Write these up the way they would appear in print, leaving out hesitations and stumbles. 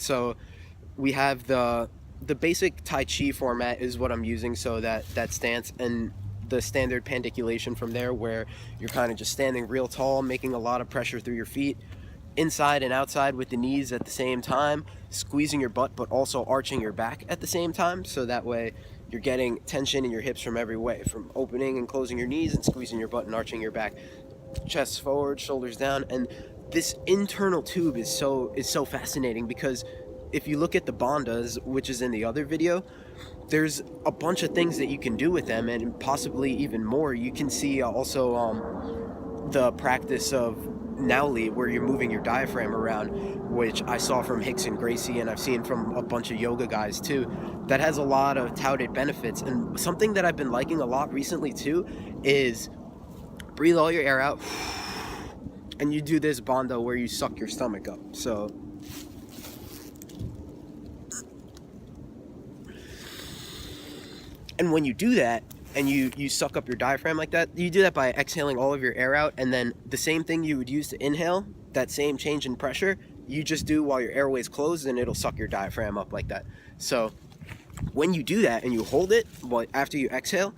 So we have the basic Tai Chi format is what I'm using, so that stance, and the standard pandiculation from there, where you're kind of just standing real tall, making a lot of pressure through your feet, inside and outside with the knees at the same time, squeezing your butt but also arching your back at the same time, so that way you're getting tension in your hips from every way, from opening and closing your knees and squeezing your butt and arching your back, chest forward, shoulders down. And this internal tube is so fascinating, because if you look at the Bandhas, which is in the other video, there's a bunch of things that you can do with them, and possibly even more. You can see also the practice of Nauli, where you're moving your diaphragm around, which I saw from Hicks and Gracie, and I've seen from a bunch of yoga guys too. That has a lot of touted benefits. And something that I've been liking a lot recently too is breathe all your air out, and you do this bandha where you suck your stomach up. So and when you do that, and you suck up your diaphragm like that, you do that by exhaling all of your air out, and then the same thing you would use to inhale, that same change in pressure, you just do while your airway's closed, and it'll suck your diaphragm up like that. So when you do that and you hold it after you exhale,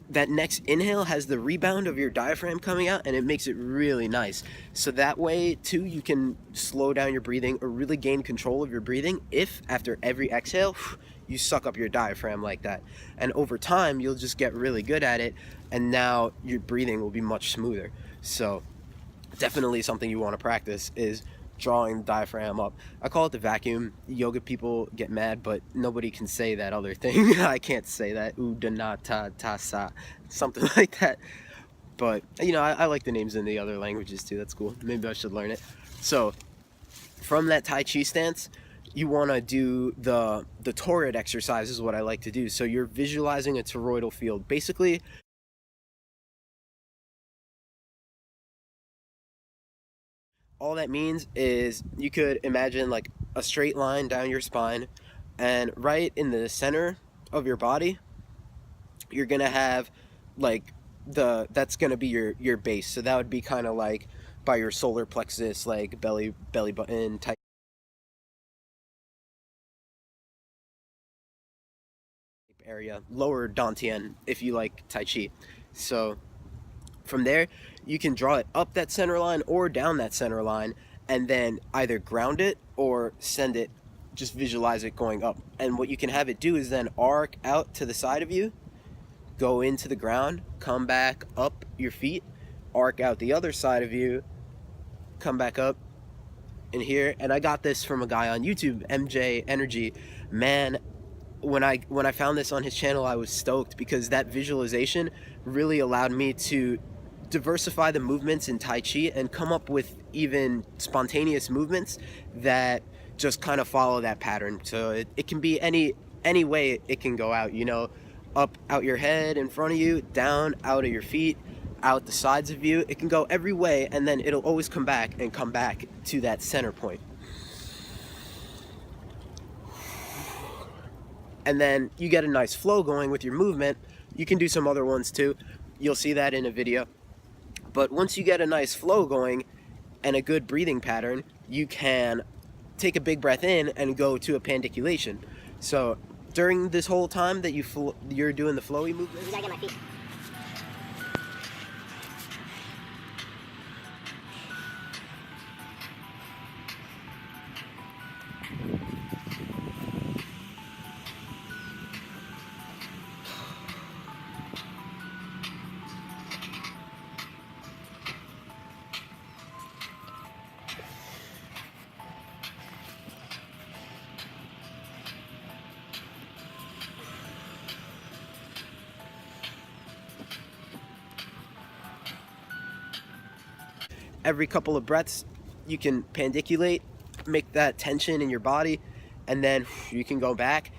that next inhale has the rebound of your diaphragm coming out, and it makes it really nice. So that way too, you can slow down your breathing or really gain control of your breathing if after every exhale you suck up your diaphragm like that. And over time you'll just get really good at it, and now your breathing will be much smoother. So definitely something you want to practice is drawing the diaphragm up. I call it the vacuum. Yoga people get mad, but nobody can say that other thing. I can't say that. Udanata tasa, something like that. But you know, I like the names in the other languages too. That's cool. Maybe I should learn it. So from that Tai Chi stance, you want to do the toroid exercise is what I like to do. So you're visualizing a toroidal field. Basically, all that means is you could imagine like a straight line down your spine, and right in the center of your body, you're gonna have like that's gonna be your base. So that would be kind of like by your solar plexus, like belly button type area, lower dantian if you like Tai Chi. So from there, you can draw it up that center line or down that center line, and then either ground it or send it, just visualize it going up. And what you can have it do is then arc out to the side of you, go into the ground, come back up your feet, arc out the other side of you, come back up in here. And I got this from a guy on YouTube, MJ Energy. Man, when I found this on his channel, I was stoked, because that visualization really allowed me to diversify the movements in Tai Chi and come up with even spontaneous movements that just kind of follow that pattern. So it can be any way it can go out, you know, up out your head in front of you, down out of your feet, out the sides of you. It can go every way, and then it'll always come back to that center point. And then you get a nice flow going with your movement. You can do some other ones too. You'll see that in a video. But once you get a nice flow going and a good breathing pattern, you can take a big breath in and go to a pandiculation. So during this whole time that you're doing the flowy movement, you gotta get my feet. Every couple of breaths, you can pandiculate, make that tension in your body, and then you can go back